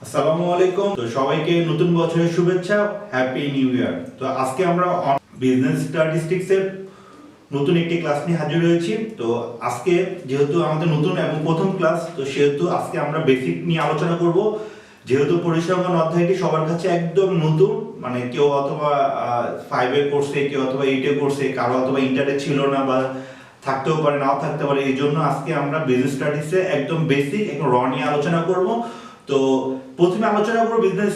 আসসালামু আলাইকুম। তো সবাইকে নতুন বছরের শুভেচ্ছা, হ্যাপি নিউ ইয়ার। তো আজকে আমরা বিজনেস স্ট্যাটিস্টিক্স এর নতুন একটি ক্লাস নিয়ে হাজির হয়েছি। তো আজকে যেহেতু আমাদের নতুন এবং প্রথম ক্লাস, তো সেহেতু আজকে আমরা বেসিক নিয়ে আলোচনা করব। যেহেতু পরিসংখ্যান অধ্যায়টি সবার কাছে একদম নতুন, মানে কেউ অথবা 5 এ করছে, কেউ অথবা 8 এ করছে, কারো অথবা ইন্টারে ছিল না বা থাকতেও পারে, নাও থাকতে পারে। এই জন্য আজকে আমরা বিজনেস স্টাডিজে একদম বেসিক একদম র নিয়ে আলোচনা করব। তো প্রথমে আলোচনা করব বিজনেস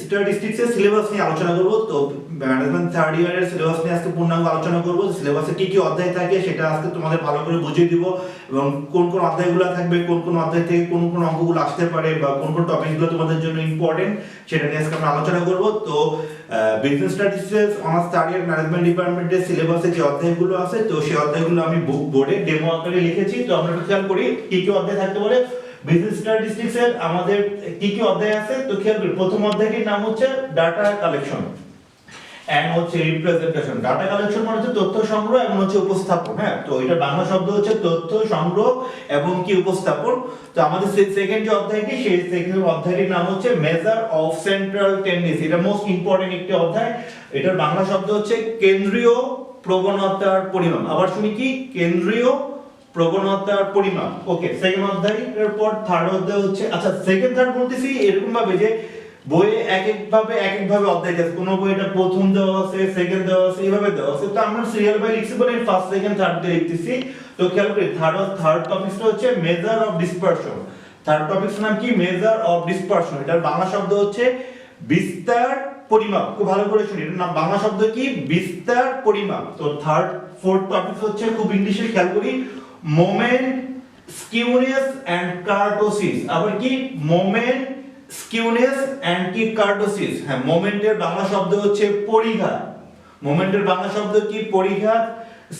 স্ট্যাটিস্টিক্স এর সিলেবাস নিয়ে আলোচনা করব। তো ম্যানেজমেন্ট থার্ড ইয়ারের সিলেবাস নিয়ে আজকে পূর্ণাঙ্গ আলোচনা করব। সিলেবাসে কি কি অধ্যায় থাকে সেটা আজকে তোমাদের ভালো করে বুঝিয়ে দিব, এবং কোন কোন অধ্যায়গুলো থাকবে, কোন কোন অধ্যায় থেকে কোন কোন অঙ্কগুলো আসতে পারে বা কোন কোন টপিকগুলো তোমাদের জন্য ইম্পর্টেন্ট সেটা নিয়ে আজকে আমরা আলোচনা করব। তো business statistics honours third year management ডিপার্টমেন্টের সিলেবাসে যে অধ্যায়গুলো আছে, তো সেই অধ্যায়গুলো আমি বোর্ডে ডেমো আকারে লিখেছি। তো আমরা একটু খেয়াল করি কি কি অধ্যায় থাকতে পারে। বিজনেস স্ট্যাটিস্টিক্স এর আমাদের কি কি অধ্যায় আছে, তো খেয়াল করি। প্রথম অধ্যায়টির নাম হচ্ছে ডাটা কালেকশন এন্ড হচ্ছে রিপ্রেজেন্টেশন। ডাটা কালেকশন মানে হচ্ছে তথ্য সংগ্রহ এবং হচ্ছে উপস্থাপন। হ্যাঁ, তো এটা বাংলা শব্দ হচ্ছে তথ্য সংগ্রহ এবং কি উপস্থাপন। তো আমাদের সেকেন্ড যে অধ্যায়টি, সেই সেকেন্ড অধ্যায়টির নাম হচ্ছে মেজার অফ সেন্ট্রাল টেন্ডেন্সি। এটা মোস্ট ইম্পর্টেন্ট একটি অধ্যায়। এটার বাংলা শব্দ হচ্ছে কেন্দ্রীয় প্রবণতার পরিমাপ। আবার শুনি কি, কেন্দ্রীয় প্রবণতার পরিমাপ। ওকে, সেকেন্ড অধ্যায়। এরপর থার্ড অধ্যায় হচ্ছে, আচ্ছা সেকেন্ড থার্ড বলতেছি এরকম ভাবে যে বইয়ে এক একভাবে অধ্যায় আছে। কোন বই এটা প্রথম দেওয়া আছে, সেকেন্ড দেওয়া আছে, এইভাবে দেওয়া আছে। তো আমরা সিরিয়াল বাই লিখছি বলে ফার্স্ট সেকেন্ড থার্ড দিয়ে লিখতেছি। তো খেয়াল করি থার্ড টপিকটা হচ্ছে measure of dispersion. Third topics নাম কি, মেজার অফ ডিসপারশন। এটার বাংলা শব্দ হচ্ছে বিস্তার পরিমাপ। খুব ভালো করে শুনি, এটার নাম বাংলা শব্দ কি, বিস্তার পরিমাপ। তো ফোর্থ টপিক হচ্ছে, খুব ইংলিশে খেয়াল করি, মোমেন্ট স্কিউনেস এন্ড কার্টোসিস। আবার কি, মোমেন্ট স্কিউনেস এন্ড কি কার্টোসিস। হ্যাঁ, মোমেন্টের বাংলা শব্দ হচ্ছে পরিঘাত। মোমেন্টের বাংলা শব্দ কি, পরিঘাত।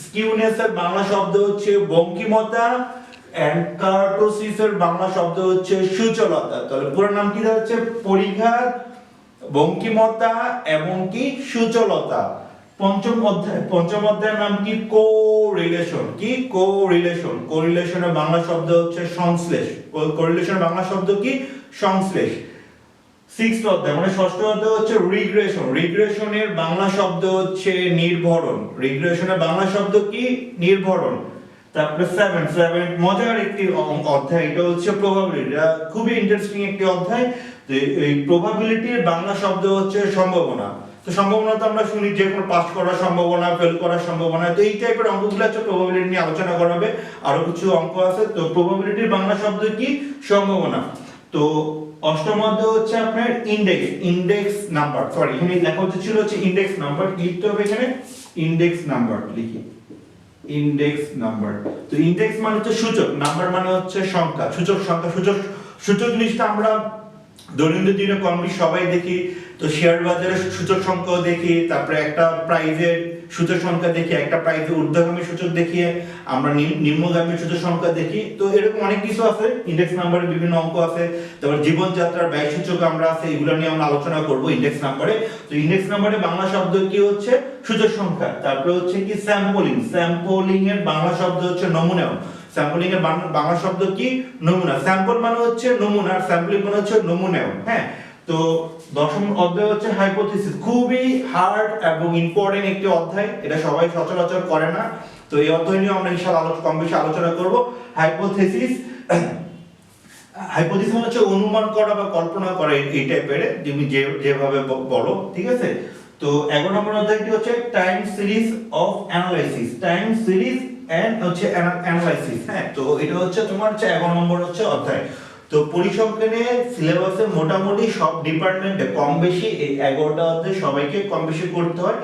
স্কিউনেস এর বাংলা শব্দ হচ্ছে বঙ্কিমতা এন্ড কার্টোসিস এর বাংলা শব্দ হচ্ছে সুচলতা। তাহলে পুরো নাম কি হচ্ছে, পরিঘাত, বঙ্কিমতা এবং কি সুচলতা। পঞ্চম অধ্যায়ের নাম কি, কোরিলেশন। কি, কোরিলেশন। কোরিলেশনের বাংলা শব্দ হচ্ছে সংশ্লেষ। কোরিলেশনের বাংলা শব্দ কি, সংশ্লেষ। সিক্সথ অধ্যায় মানে ষষ্ঠ অধ্যায় হচ্ছে রিগ্রেশন। রিগ্রেশনের বাংলা শব্দ হচ্ছে নির্ভরণ। রিগ্রেশনের বাংলা শব্দ কি, নির্ভরণ। তারপরে সেভেন মজার একটি অধ্যায়, এটা হচ্ছে প্রবাবিলিটি। এটা খুবই ইন্টারেস্টিং একটি অধ্যায়। তো এই প্রবাবিলিটির বাংলা শব্দ হচ্ছে সম্ভাবনা। তো সম্ভাবনা তো আমরা শুনি যে কোনো পাস করার সম্ভাবনা, ফেল করার সম্ভাবনা। তো এই টাইপের অঙ্কগুলো হচ্ছে প্রবাবিলিটি নিয়ে আলোচনা করা হবে। আরো কিছু অঙ্ক আছে। তো প্রবাবিলিটির বাংলা শব্দ কি, সম্ভাবনা। তো অষ্টম অধ্যায় হচ্ছে আপনার ইন্ডেক্স নাম্বার। সরি, এখানে লেখা ছিল হচ্ছে ইন্ডেক্স নাম্বার। লিখতে হবে এখানে ইন্ডেক্স নাম্বার, লিখি ইন্ডেক্স নাম্বার। তো ইন্ডেক্স মানে হচ্ছে সূচক, নাম্বার মানে হচ্ছে সংখ্যা, সূচক সংখ্যা। সূচক জিনিসটা আমরা দৈনন্দিন জীবনে কম বেশি সবাই দেখি। তো শেয়ার বাজারে সূচক সংখ্যাও দেখি, তারপরে একটা প্রাইজের সূচক সংখ্যা দেখি, একটা প্রাইজের ঊর্ধ্বগামী সূচক দেখি, আমরা নিম্নগামী সূচক সংখ্যা দেখি। তো এরকম অনেক কিছু আছে, ইন্ডেক্স নাম্বারে বিভিন্ন অঙ্ক আছে। তারপর জীবনযাত্রার ব্যয় সূচক আমরা আছে, এগুলো নিয়ে আমরা আলোচনা করব ইন্ডেক্স নাম্বারে। তো ইন্ডেক্স নাম্বারে বাংলা শব্দ কি হচ্ছে, সূচক সংখ্যা। তারপরে হচ্ছে কি, স্যাম্পলিং। স্যাম্পলিং এর বাংলা শব্দ হচ্ছে নমুনা। স্যাম্পলিং এর বাংলা শব্দ কি, নমুনা। স্যাম্পল মানে হচ্ছে নমুনা, আর স্যাম্পলিং মানে হচ্ছে নমুনা। হ্যাঁ, তো দশম অধ্যায় হচ্ছে হাইপোথিসিস। খুবই হার্ড এবং ইম্পর্টেন্ট একটি অধ্যায়, এটা সবাই সচরাচর করে না। তো এই অধ্যায় নিয়ে আমরা ইনশাআল্লাহ কম বেশি আলোচনা করব। হাইপোথিসিস হাইপোথিসিস মানে হচ্ছে অনুমান করা বা কল্পনা করা, এই টাইপের, তুমি যেভাবে বলো, ঠিক আছে। তো 11 নম্বর অধ্যায়টি হচ্ছে time series of analysis. Time series and হচ্ছে অ্যানালাইসিস। হ্যাঁ, তো এটা হচ্ছে তোমার হচ্ছে 11 নম্বর হচ্ছে অধ্যায়। তো পরিসংখ্যানে সিলেবাসে মোটামুটি সব ডিপার্টমেন্টে কম বেশি এই 11টা অধ্যায় সবাইকে কম বেশি করতে হয়।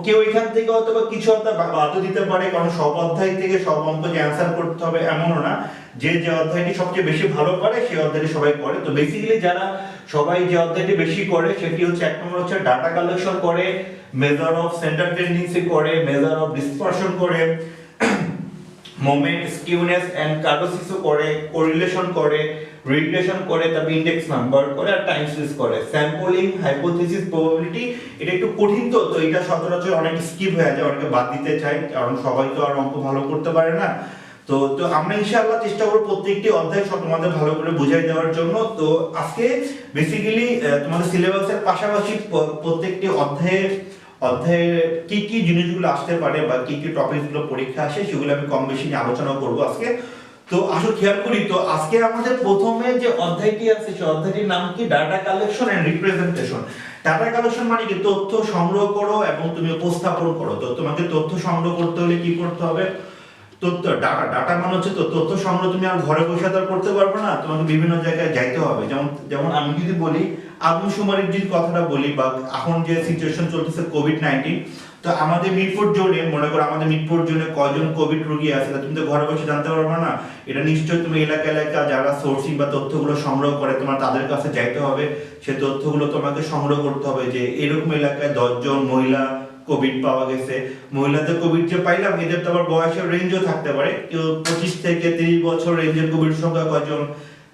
কেউ এখান থেকে অথবা কিছু অধ্যায় বাদও দিতে পারে, কারণ সব অধ্যায় থেকে সব অঙ্ক যে অ্যান্সার করতে হবে এমনও না। যে অধ্যায়টি সবচেয়ে বেশি ভালো পারে সেই অধ্যায়টি সবাই করে। তো বেসিক্যালি যারা সবাই যে অধ্যায়টি বেশি করে সেটি হচ্ছে, এক নম্বর হচ্ছে ডাটা কালেকশন করে, মেজার অফ সেন্টার টেন্ডেন্সি করে, মেজার অফ ডিসপারশন করে, মোমেন্ট স্কিউনেস এন্ড কার্টোসিস করে, কোরিলেশন করে, রিগ্রেশন করে, তারপর ইন্ডেক্স নাম্বার করে, আর টাইম সিরিজ করে। স্যাম্পলিং, হাইপোথিসিস, প্রবাবিলিটি এটা একটু কঠিন। তো এটা সচরাচর অনেক স্কিপ হয়ে যায়, অনেকে বাদ দিতে চায়, কারণ সবাই তো আর অঙ্ক ভালো করতে পারে না। তো তো আমরা ইনশাআল্লাহ চেষ্টা করব প্রত্যেকটি অধ্যায় সব তোমাদের ভালো করে বুঝাই দেওয়ার জন্য। তো আজকে বেসিক্যালি তোমাদের সিলেবাসের পাশাপাশি প্রত্যেকটি অধ্যায়ে কি কি জিনিসগুলো আসতে পারে বা কি কি টপিকগুলো পরীক্ষা আসে সেগুলো আমি কম বেশি নিয়ে আলোচনা করব আজকে। তো আসলে খেয়াল করি, তো আজকে আমাদের প্রথমে যে অধ্যায়টি আছে সেই অধ্যায়টির নাম কি, data collection and representation. Data collection মানে কি, তথ্য সংগ্রহ করো এবং তুমি উপস্থাপন করো। তো তোমাকে তথ্য সংগ্রহ করতে হলে কি করতে হবে, তথ্য ডাটা মানে হচ্ছে তো তথ্য সংগ্রহ তুমি আর ঘরে বসে তো করতে পারবে না, তোমাকে বিভিন্ন জায়গায় যাইতে হবে। যেমন যেমন আমি যদি বলি আদমশুমারির যে কথাটা বলি, বা এখন যে সিচুয়েশন চলতেছে কোভিড-19, তো আমাদের মিরপুর জোনে, মনে করো আমাদের মিরপুর জোনে কয়জন কোভিড রোগী আছে তুমি তো ঘরে বসে জানতে পারবে না। এটা নিশ্চয়ই তুমি এলাকা যারা সোর্সিং বা তথ্যগুলো সংগ্রহ করে তোমার তাদের কাছে যাইতে হবে, সেই তথ্যগুলো তোমাকে সংগ্রহ করতে হবে যে এরকম এলাকায় 10 জন মহিলা কোভিড পাওয়া গেছে। মহিলাদের কোভিড যে পাইলাম, এদের তো আবার বয়সের রেঞ্জও থাকতে পারে, কেউ 25 থেকে 30 বছর রেঞ্জের কোভিড সংখ্যা কয়জন,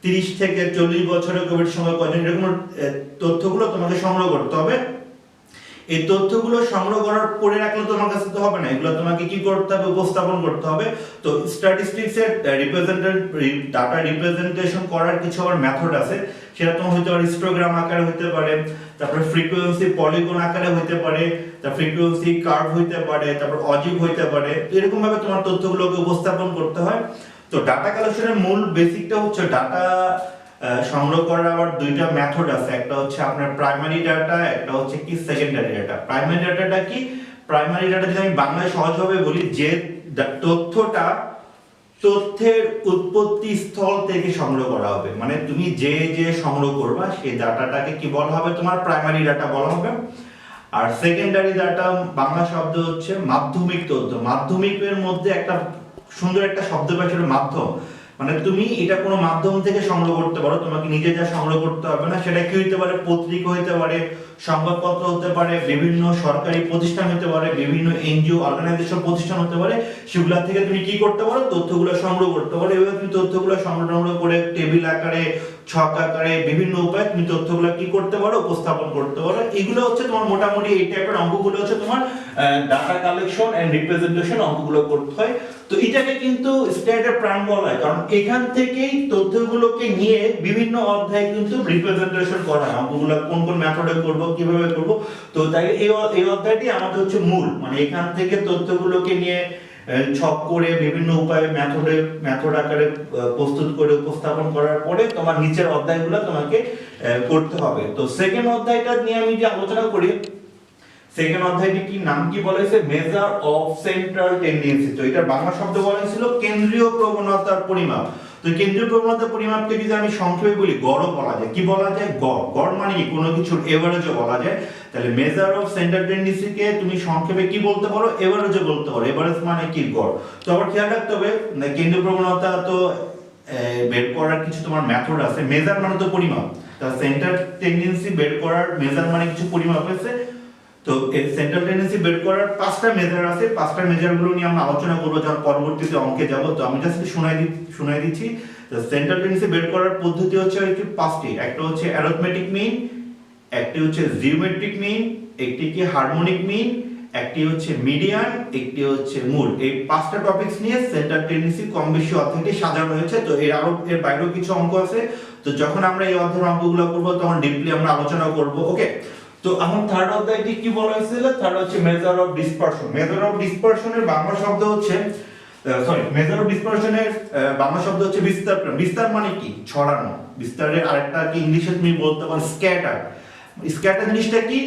30 থেকে 40 বছরের কোভিড সংখ্যা কয়জন, এরকম তথ্যগুলো তোমাকে সংগ্রহ করতে হবে। এই তথ্যগুলো সংগ্রহ করার পরে রাখলে তোমার কাছে তো হবে না, এগুলো তোমাকে কি করতে হবে, উপস্থাপন করতে হবে। তো স্ট্যাটিস্টিক্স এর ডাটা রিপ্রেজেন্টেশন করার কিছু আবার মেথড আছে, সেটা তোমার হতে পারে হিস্টোগ্রাম আকারে হতে পারে, তারপরে ফ্রিকোয়েন্সি পলিগন আকারে হতে পারে, তারপর ফ্রিকোয়েন্সি কার্ভ হতে পারে, তারপর অজিভ হতে পারে। এরকম ভাবে তোমার তথ্যগুলোকে উপস্থাপন করতে হয়। তো ডাটা কালেকশনের মূল বেসিকটা হচ্ছে ডাটা সংগ্রহ করার আবার দুইটা মেথড আছে, একটা হচ্ছে আপনার প্রাইমারি ডাটা, একটা হচ্ছে কি সেকেন্ডারি ডাটা। প্রাইমারি ডাটাটা কি, প্রাইমারি ডাটা যদি আমি বাংলায় সহজভাবে বলি, যে তথ্যটা তথ্যের উৎপত্তি স্থল থেকে সংগ্রহ করা হবে, মানে তুমি যে সংগ্রহ করবা সেই ডাটাটাকে কি বলা হবে, তোমার প্রাইমারি ডাটা বলা হবে। আর সেকেন্ডারি ডাটা বাংলা শব্দ হচ্ছে মাধ্যমিক তথ্য। মাধ্যমিকের মধ্যে একটা সুন্দর একটা শব্দ পাচ্ছিল মাধ্যম, মানে তুমি এটা কোনো মাধ্যম থেকে সংগ্রহ করতে পারো, তোমাকে নিজে যা সংগ্রহ করতে হবে না। সেটা কি হতে পারে, পত্রিকা হতে পারে, সংবাদপত্র হতে পারে, বিভিন্ন সরকারি প্রতিষ্ঠান হতে পারে, বিভিন্ন এনজিও অর্গানাইজেশন প্রতিষ্ঠান হতে পারে। সেগুলা থেকে তুমি কি করতে পারো, তথ্যগুলো সংগ্রহ করতে পারো। এভাবে তুমি তথ্যগুলো সংগ্রহ করে টেবিল আকারে, ছক আকারে, বিভিন্ন উপায়ে তুমি তথ্যগুলো কি করতে পারো, উপস্থাপন করতে পারো। এগুলো হচ্ছে তোমার মোটামুটি এই টাইপের অঙ্কগুলো হচ্ছে তোমার ডাটা কালেকশন এন্ড রিপ্রেজেন্টেশন অঙ্কগুলো করতে হয়। তো এটাকে কিন্তু স্ট্যাটের প্রাণ বলা হয়, কারণ এখান থেকেই তথ্যগুলোকে নিয়ে বিভিন্ন অধ্যায়ে কিন্তু রিপ্রেজেন্টেশন করা হয়, অঙ্কগুলো কোন কোন মেথডে করব, কিভাবে করব। তো তাই এই অধ্যায়টি আমাদের হচ্ছে মূল, মানে এখান থেকে তথ্যগুলোকে নিয়ে ছক করে বিভিন্ন উপায়ে মেথড আকারে প্রস্তুত করে উপস্থাপন করার পরে তোমার নিচের অধ্যায়গুলো তোমাকে করতে হবে। তো সেকেন্ড অধ্যায়টা নিয়ে আমি যে আলোচনা করি, সেকেন্ড অধ্যায়টি কি নাম কি বলা হয়েছে, মেজার অফ সেন্ট্রাল টেন্ডেন্সি। তো এটা বাংলা শব্দ বলা হয়েছিল কেন্দ্রীয় প্রবণতার পরিমাপ। তো কেন্দ্রীয় প্রবণতার পরিমাপকে যদি আমি সংক্ষেপে বলি, গড় বলা যায়। কি বলা যায়, গড়। গড় মানে কি, কোনো কিছুর এভারেজও বলা যায়। তাহলে মেজার অফ সেন্ট্রাল টেন্ডেন্সি কে তুমি সংক্ষেপে কি বলতে পারো, এভারেজও বলতে পারো। এভারেজ মানে কি, গড়। তো আবার খেয়াল রাখতে হবে, কেন্দ্রীয় প্রবণতা তো বের করার কিছু তোমার মেথড আছে। মেজার মানে তো পরিমাপ, তা সেন্ট্রাল টেন্ডেন্সি বের করার মেজার মানে কিছু পরিমাপ আছে। তো এই সেন্ট্রাল টেন্ডেন্সি বের করার 5টা মেজার আছে। 5টা মেজারগুলো নিয়ে আমরা আলোচনা করব যখন পরবর্তীতে অঙ্কে যাব। তো আমি জাস্ট শোনাই দিচ্ছি। তো সেন্ট্রাল টেন্ডেন্সি বের করার পদ্ধতি হচ্ছে একটি 5টি। একটা হচ্ছে অ্যারিথমেটিক মিন, একটি হচ্ছে জিওমেট্রিক মিন, একটি কি হারমোনিক মিন, একটি হচ্ছে মিডিয়ান, একটি হচ্ছে মূল। এই 5টা টপিকস নিয়ে সেন্ট্রাল টেন্ডেন্সি কম বেশি অধ্যায়টি সাজানো হয়েছে। তো এর বাইরেও কিছু অঙ্ক আছে। তো যখন আমরা এই অধ্যায়ের অঙ্কগুলো করব তখন ডিপলি আমরা আলোচনা করব। ওকে, তো এখন থার্ড অধ্যায়টি কি বলা হয়েছিল, থার্ড হচ্ছে measure of dispersion. Measure of ডিসপারশনের বাংলা শব্দ হচ্ছে মেজার অফ ডিসপারশনের বাংলা শব্দ হচ্ছে বিস্তার। বিস্তার মানে কি, ছড়ানো। বিস্তারের আরেকটা কি ইংলিশে তুমি বলতে পারো স্ক্যাটার। স্ক্যাটার জিনিসটা কি,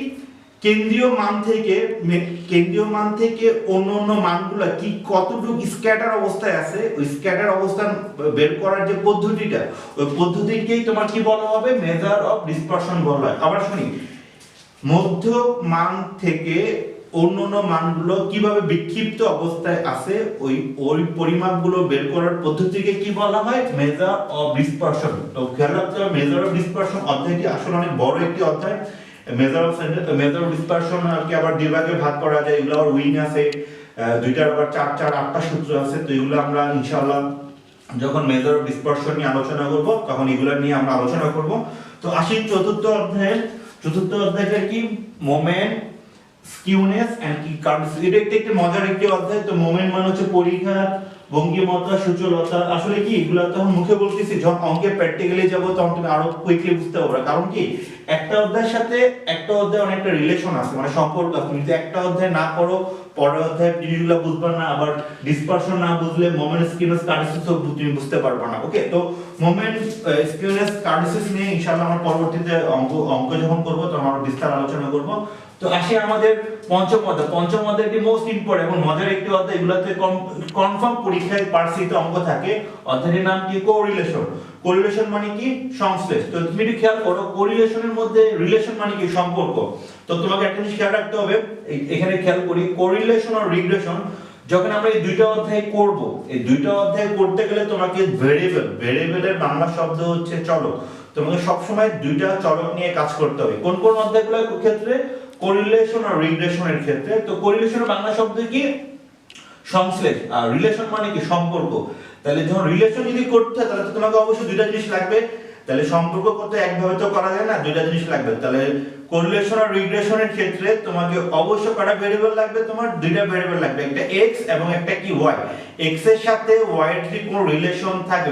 কেন্দ্রীয় মান থেকে অন্য মানগুলো কি কতটুকু স্ক্যাটার অবস্থায় আছে, ওই স্ক্যাটার অবস্থান বের করার যে পদ্ধতিটা, ওই পদ্ধতিকেই তোমার কি বলা হবে, মেজার অফ ডিসপারশন বলা হয়। আবার শুনি, মধ্য মান থেকে অন্যান্য মানগুলো কিভাবে বিক্ষিপ্ত অবস্থায় আছে, ওই পরিমাপগুলো বের করার পদ্ধতিকে কি বলা হয়, মেজার অফ ডিসপারশন। তো খেয়াল রাখতে হবে, মেজার অফ ডিসপারশন অধ্যায়টি আসলে অনেক বড় একটি অধ্যায়। মেজার অফ ডিসপারশন আর কি আবার দুই ভাগে ভাগ করা যায়। এগুলো আবার উইং আছে, দুইটার আবার 8টা সূত্র আছে। তো এগুলো আমরা ইনশাআল্লাহ যখন মেজার অফ ডিসপারশন নিয়ে আলোচনা করব তখন এগুলো নিয়ে আমরা আলোচনা করব। তো আসি চতুর্থ অধ্যায়টা কি, মোমেন্ট, স্কিউনেস এন্ড কি কার্ভস। এটা একটি মজার একটি অধ্যায়। তো মোমেন্ট মানে হচ্ছে পরিখার ভঙ্গিমতা, সূচলতা, আসলে কি এগুলো তো এখন মুখে বলতেছি, যখন অঙ্কে প্র্যাকটিক্যালি যাব তখন তুমি আরো কুইকলি বুঝতে পারবে। কারণ কি একটা অধ্যায়ের সাথে একটা অধ্যায় অনেকটা রিলেশন আছে, মানে সম্পর্ক আছে। তুমি যদি একটা অধ্যায় না করো পরের অধ্যায়ের জিনিসগুলো বুঝবা না, আবার ডিসপারশন না বুঝলে মোমেন্ট স্কিউনেস কার্ডিসিস তুমি বুঝতে পারবে না। ওকে, তো মোমেন্ট স্কিউনেস কার্ডিসিস নিয়ে ইনশাআল্লাহ আমরা পরবর্তীতে অঙ্ক যখন করব তখন আমরা বিস্তার আলোচনা করব। তো আসি আমাদের পঞ্চম অধ্যায়। পঞ্চম অধ্যায়টি মোস্ট ইম্পর্টেন্ট এবং মজার একটি অধ্যায়। এগুলাতে কনফার্ম পরীক্ষায় পার্সিতে অঙ্ক থাকে। অধ্যায়টির নাম কি? কোরিলেশন। কোরিলেশন মানে কি? সংশ্লেষ। তো তুমি একটু খেয়াল করো, কোরিলেশনের মধ্যে রিলেশন মানে কি? সম্পর্ক। তো তোমাকে একটা জিনিস খেয়াল রাখতে হবে, এখানে খেয়াল করি কোরিলেশন আর রিগ্রেশন যখন আমরা এই দুইটা অধ্যায় করব, এই দুইটা অধ্যায় করতে গেলে তোমাকে ভেরিয়েবলের বাংলা শব্দ হচ্ছে চলক। তোমাকে সবসময় দুইটা চলক নিয়ে কাজ করতে হবে। কোন কোন অধ্যায়গুলোর ক্ষেত্রে? কোরিলেশন আর রিগ্রেশনের ক্ষেত্রে। তো কোরিলেশনের বাংলা শব্দ কি? সংশ্লেষ। আর রিলেশন মানে কি? সম্পর্ক। তাহলে যখন রিলেশন যদি করতে হয় তাহলে তোমাকে অবশ্যই দুইটা জিনিস লাগবে। তাহলে সম্পর্ক করতে একভাবে তো করা যায় না, দুইটা জিনিস লাগবে। তাহলে কোরিলেশন আর রিগ্রেশনের ক্ষেত্রে তোমাকে অবশ্যই কয়টা ভেরিয়েবল লাগবে? তোমার দুইটা ভেরিয়েবল লাগবে, একটা x এবং একটা কি y। x এর সাথে y এর যদি কোনো রিলেশন থাকে,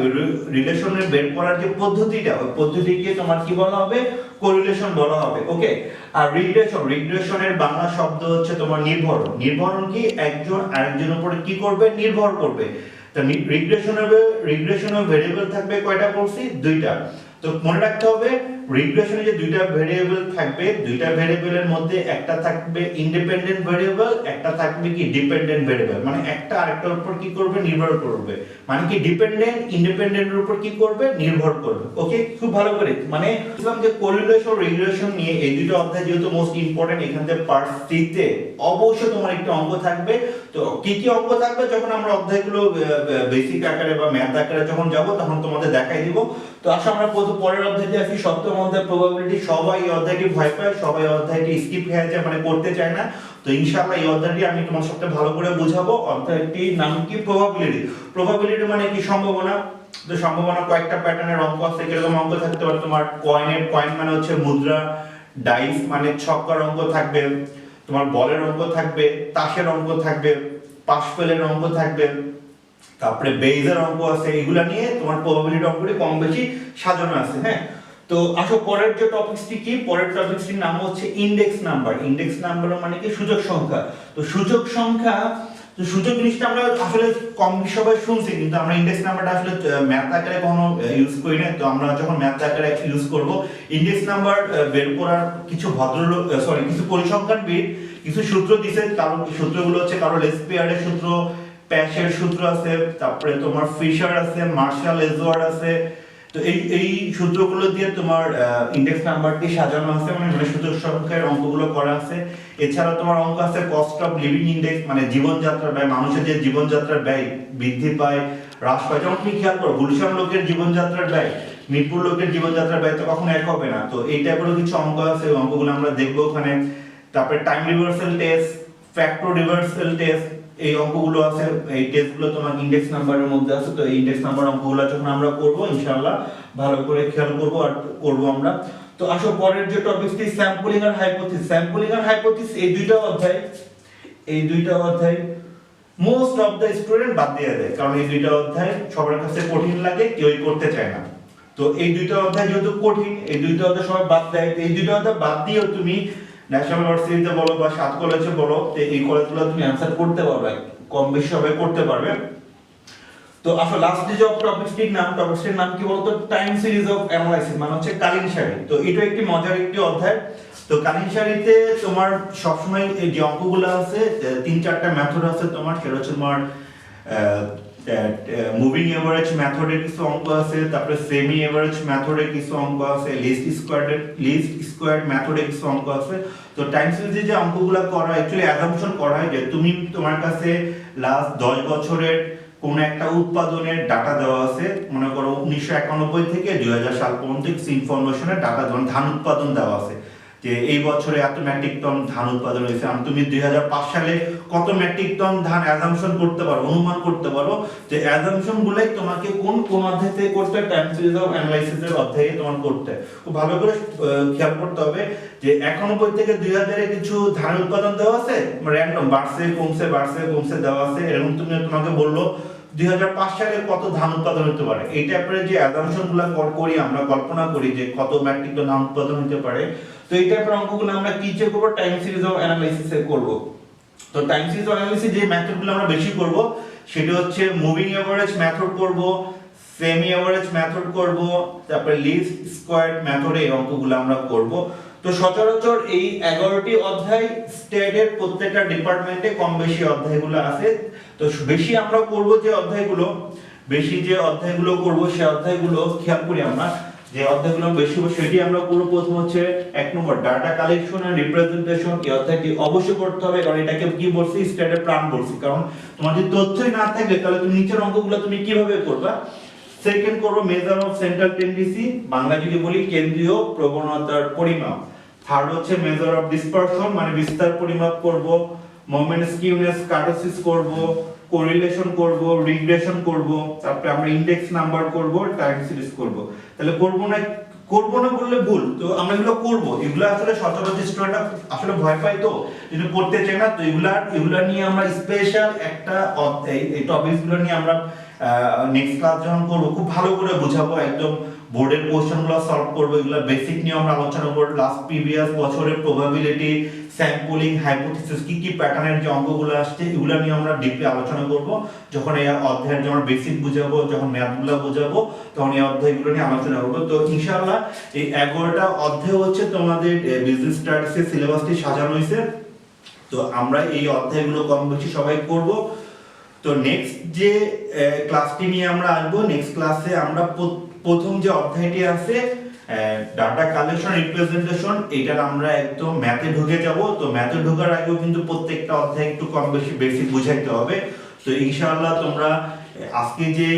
রিলেশনের বের করার যে পদ্ধতিটা, ওই পদ্ধতিকে তোমার কি বলা হবে? কোরিলেশন বলা হবে। ওকে, আর রিগ্রেশনের বাংলা শব্দ হচ্ছে তোমার নির্ভরণ। নির্ভরণ কি? একজন আরেকজনের উপরে কি করবে? নির্ভর করবে। তো রিগ্রেশনের ভেরিয়েবল থাকবে কয়টা? বলছি দুইটা। তো মনে রাখতে হবে রিগ্রেশনে যে দুইটা ভেরিয়েবল থাকবে, দুইটা ভেরিয়েবলের মধ্যে একটা থাকবে ইন্ডিপেন্ডেন্ট ভেরিয়েবল, একটা থাকবে কি? Dependent variable. মানে একটা আরেকটার উপর কি করবে? নির্ভর করবে। মানে কি ডিপেন্ডেন্ট ইন্ডিপেন্ডেন্টের উপর কি করবে? নির্ভর করবে। ওকে, খুব ভালো করে মানে বুঝলাম যে কোরিলেশন রিগ্রেশন নিয়ে এই দুটো অধ্যায় যেহেতু মোস্ট ইম্পর্টেন্ট, এখান থেকে পার্ট 3 তে অবশ্যই তোমার একটা অঙ্ক থাকবে। তো কি কি অঙ্ক থাকবে যখন আমরা অধ্যায়গুলো বেসিক আকারে বা ম্যাথ আকারে যখন যাব তখন তোমাদের দেখাই দিব। তো আসলে আমরা পরের অধ্যায়তে আসি, সপ্তম অধ্যায় প্রবাবিলিটি। সবাই এই অধ্যায়টি ভয় পায়, সবাই অধ্যায়টি স্কিপ হয়ে যায়, মানে করতে চায় না। তো ইনশাআল্লাহ এই অধ্যায়টি আমি তোমার সাথে ভালো করে বুঝাবো। অধ্যায়টির নাম কি? প্রবাবিলিটি। প্রবাবিলিটি মানে কি? সম্ভাবনা। তো সম্ভাবনা কয়েকটা প্যাটার্নের অঙ্ক আছে। কিরকম অঙ্ক থাকতে পারে? তোমার কয়েন মানে হচ্ছে মুদ্রা, ডাইস মানে ছক্কার অঙ্ক থাকবে, তোমার বলের অঙ্ক থাকবে, তাসের অঙ্ক থাকবে, পাশফেলের অঙ্ক থাকবে, তারপরে বেইজের অঙ্ক আছে। এগুলা নিয়ে তোমার প্রবাবিলিটি অঙ্কটি কম বেশি সাজানো আছে। হ্যাঁ, তো আসো পরের যে টপিকসটি কি? পরের টপিকসটির নাম হচ্ছে ইনডেক্স নাম্বার। ইনডেক্স নাম্বার মানে কি? সূচক সংখ্যা। তো সূচক সংখ্যা, তো সূচক জিনিসটা আমরা আসলে কম বেশি সবাই শুনছি, কিন্তু আমরা ইনডেক্স নাম্বারটা আসলে ম্যাথ আকারে কোনো ইউজ করি না। তো আমরা যখন ম্যাথ আকারে ইউজ করব, ইনডেক্স নাম্বার বের করার কিছু কিছু পরিসংখ্যানবিদ কিছু সূত্র দিয়েছে। কারণ সূত্রগুলো হচ্ছে কারো লেসপিয়ারের সূত্র, প্যাশের সূত্র আছে, তারপরে তোমার ফিশার আছে, মার্শাল এজওয়ার্ড আছে। তো এই সূত্রগুলো দিয়ে তোমার ইনডেক্স নাম্বারটি সাজানো আছে, মানে সূচক সংখ্যার অঙ্কগুলো করা আছে। এছাড়া তোমার অঙ্ক আছে কস্ট অফ লিভিং ইনডেক্স, মানে জীবনযাত্রার ব্যয়, মানুষের যে জীবনযাত্রার ব্যয় বৃদ্ধি পায় হ্রাস পায়। যেমন তুমি খেয়াল করো, গুলশান লোকের জীবনযাত্রার ব্যয়, মিরপুর লোকের জীবনযাত্রার ব্যয় তো কখনো এক হবে না। তো এই টাইপেরও কিছু অঙ্ক আছে, অঙ্কগুলো আমরা দেখবো ওখানে। তারপরে time reversal test, factor reversal test, এই অঙ্কগুলো আছে। এই টেস্টগুলো তোমার ইনডেক্স নাম্বারের মধ্যে আছে। তো এই ইনডেক্স নাম্বার অঙ্কগুলো যখন আমরা করব ইনশাআল্লাহ ভালো করে খেয়াল করব আর করব আমরা। তো আসো পরের যে টপিকটি স্যাম্পলিং আর হাইপোথিসিস। স্যাম্পলিং আর হাইপোথিসিস এই দুইটা অধ্যায় মোস্ট অফ দ্য স্টুডেন্ট বাদ দিয়ে দেয়, কারণ এই দুইটা অধ্যায় সবার কাছে কঠিন লাগে, কেউই করতে চায় না। তো এই দুইটা অধ্যায় যেহেতু কঠিন, এই দুইটা অধ্যায় সবাই বাদ দেয়। তো এই দুইটা অধ্যায় বাদ দিয়েও তুমি ন্যাশনাল ইউনিভার্সিটিতে বলো বা সাত কলেজে বলো, এই কলেজগুলো তুমি অ্যানসার করতে পারবে, কম বেশি সবাই করতে পারবে। তো আসলে লাস্ট যে টপিকটির নাম কি বলতো? টাইম সিরিজ অফ অ্যানালাইসিস, মানে হচ্ছে কালীন সারি। তো এটা একটি মজার একটি অধ্যায়। তো কালীন সারিতে তোমার সবসময় এই যে অঙ্কগুলো আছে, 3-4টা মেথড আছে তোমার। সেটা হচ্ছে তোমার মুভিং এভারেজ মেথডের কিছু অঙ্ক আছে, তারপরে সেমি এভারেজ মেথডের কিছু অঙ্ক আছে, লিস্ট স্কোয়ার্ড মেথডের কিছু অঙ্ক আছে। তো টাইম সিরিজে যে অঙ্কগুলো করা অ্যাকচুয়ালি অ্যাজাম্পশন করা হয় যে তুমি তোমার কাছে লাস্ট 10 বছরের কোন একটা উৎপাদনের ডাটা দেওয়া আছে, মনে করো 1991 থেকে 2000 সাল পর্যন্ত কিছু ইনফরমেশনের ডাটা, যেমন ধান উৎপাদন দেওয়া আছে যে এই বছরে এত মেট্রিক টন ধান উৎপাদন হয়েছে। তুমি 2005 সালে কত মেট্রিক টন ধান অ্যাজাম্পশন করতে পারো, অনুমান করতে পারো। যে অ্যাজাম্পশন গুলাই তোমাকে কোন অধ্যায় থেকে করতে হয়? টাইম সিরিজ অফ অ্যানালাইসিসের অধ্যায়ে তোমার করতে হয়। খুব ভালো করে খেয়াল করতে হবে যে 91 থেকে 2000 এ কিছু ধানের উৎপাদন দেওয়া আছে, র্যান্ডম বাড়ছে কমছে দেওয়া আছে। এরকম তোমাকে বললো 2005 সালে কত ধান উৎপাদন হতে পারে, এই টাইপের যে অ্যাজাম্পশন গুলো করি, আমরা কল্পনা করি যে কত মেট্রিক টন ধান উৎপাদন হতে পারে। তো এই টাইপের অঙ্কগুলো আমরা কি চেক করব, টাইম সিরিজ অফ অ্যানালাইসিস এ করব। তো টাইম সিরিজ অফ অ্যানালাইসিস যে মেথডগুলো আমরা বেশি করব সেটা হচ্ছে মুভিং এভারেজ মেথড করব, সেমি এভারেজ মেথড করব, তারপরে লিস্ট স্কয়ার্ড মেথডে এই অঙ্কগুলো আমরা করব। তো সচরাচর এই 11টি অধ্যায় স্টেটের প্রত্যেকটা ডিপার্টমেন্টে কম বেশি অধ্যায়গুলো আছে। তো বেশি আমরা করব যে অধ্যায়গুলো করব সেই অধ্যায়গুলো খেয়াল করি আমরা যে অধ্যায়গুলো বেশি সেটি আমরা করব। প্রথম হচ্ছে 1 নম্বর ডাটা কালেকশন এন্ড রিপ্রেজেন্টেশন। এই অধ্যায়টি অবশ্যই করতে হবে, কারণ এটাকে কি বলছি, স্টেটের প্রাণ বলছি। কারণ তোমার যদি তথ্যই না থাকে তাহলে তুমি নিচের অঙ্কগুলো তুমি কিভাবে করবা। সেকেন্ড করব measure of central tendency, Bangla যদি বলি কেন্দ্রীয় প্রবণতার পরিমাপ। থার্ড হচ্ছে মেজার অফ ডিসপারশন, মানে বিস্তার পরিমাপ করব। মোমেন্ট স্কিউনেস কার্টোসিস করব, কোরিলেশন করব, রিগ্রেশন করব, তারপরে আমরা ইনডেক্স নাম্বার করব, টাইম সিরিজ করব। তাহলে করব না বললে ভুল, তো আমরা এগুলো করব। এগুলো আসলে সচরাচর স্টুডেন্টরা আসলে ভয় পায়, তো যদি করতে চায় না। তো এগুলা নিয়ে আমরা স্পেশাল একটা এই টপিকসগুলো নিয়ে আমরা নেক্সট ক্লাস যখন করব খুব ভালো করে বোঝাবো, একদম বোর্ডের কোশ্চেনগুলো সলভ করব। এগুলো বেসিক নিয়ে আমরা আলোচনা করব, লাস্ট প্রিভিয়াস বছরের প্রবাবিলিটি, স্যাম্পলিং, হাইপোথিসিস, কি প্যাটার্নের যে অঙ্কগুলো আসছে এগুলো নিয়ে আমরা ডিপলি আলোচনা করব। যখন এই অধ্যায়ের যখন বেসিক বুঝাবো, যখন ম্যাথগুলো বুঝাবো, তখন এই অধ্যায়গুলো নিয়ে আলোচনা করব। তো ইনশাআল্লাহ এই 11টা অধ্যায় হচ্ছে তোমাদের বিজনেস স্টাডিজের সিলেবাসটি সাজানো হয়েছে। তো আমরা এই অধ্যায়গুলো কম বেশি সবাই করব। তো নেক্সট যে ক্লাসটি নিয়ে আমরা আসবো, নেক্সট ক্লাসে আমরা প্রথম যে অধ্যায়টি আছে ডাটা কালেকশন রিপ্রেজেন্টেশন, এটার আমরা একদম ম্যাথে ঢুকে যাব। তো ম্যাথে ঢোকার আগেও কিন্তু প্রত্যেকটা অধ্যায় একটু কম বেশি বেসিক বুঝাইতে হবে। তো ইনশাআল্লাহ তোমরা আজকে যে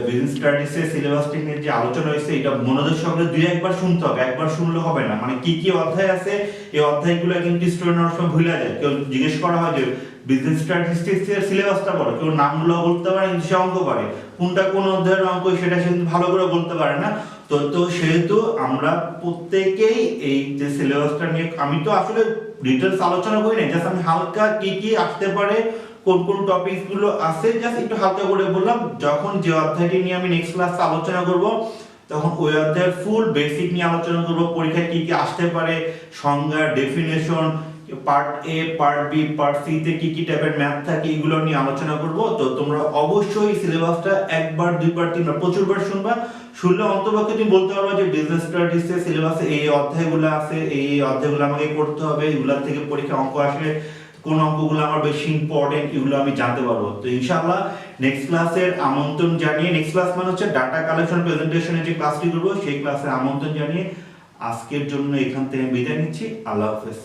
বিজনেস স্টাডিজের সিলেবাসটি নিয়ে যে আলোচনা হয়েছে এটা মনোযোগ সহকারে দুই একবার শুনতে হবে, একবার শুনলে হবে না। মানে কি অধ্যায় আছে এই অধ্যায়গুলো কিন্তু স্টুডেন্ট অনেক সময় ভুলে যায়। কেউ জিজ্ঞেস করা হয় যে বিজনেস স্ট্যাটিস্টিক্স এর সিলেবাসটা বলো, কেউ নামগুলো বলতে পারে, সে অঙ্ক পারে, কোনটা কোন অধ্যায়ের অঙ্ক সেটা সে ভালো করে বলতে পারে না। তো সেহেতু আমরা প্রত্যেকেই এই যে সিলেবাসটা নিয়ে, আমি তো আসলে ডিটেইলস আলোচনা করি না, জাস্ট আমি হালকা কি আসতে পারে, কোন টপিকস গুলো আছে জাস্ট একটু হালকা করে বললাম। যখন যে অধ্যায়টি নিয়ে আমি নেক্সট ক্লাসে আলোচনা করব তখন ওই অধ্যায়ের ফুল বেসিক নিয়ে আলোচনা করব, পরীক্ষায় কি আসতে পারে, সংজ্ঞা, definition, part A, part B, part C তে কি টাইপের ম্যাথ থাকে এগুলো নিয়ে আলোচনা করব। তো তোমরা অবশ্যই সিলেবাসটা একবার, দুইবার, তিনবার প্রচুরবার শুনবা। শুনলে অন্ততপক্ষে তুমি বলতে পারবে যে বিজনেস স্টাডিজ এর সিলেবাসে এই অধ্যায়গুলো আছে, এই অধ্যায়গুলো আমাকে করতে হবে, এগুলা থেকে পরীক্ষা অঙ্ক আসলে কোন অঙ্কগুলো আমার বেশি ইম্পর্টেন্ট এগুলো আমি জানতে পারবো। তো ইনশাআল্লাহ নেক্সট ক্লাসের আমন্ত্রণ জানিয়ে, নেক্সট ক্লাস মানে হচ্ছে ডাটা কালেকশন প্রেজেন্টেশনের যে ক্লাসটি করব সেই ক্লাসে আমন্ত্রণ জানিয়ে আজকের জন্য এখান থেকে বিদায় নিচ্ছি। আল্লাহ হাফেজ।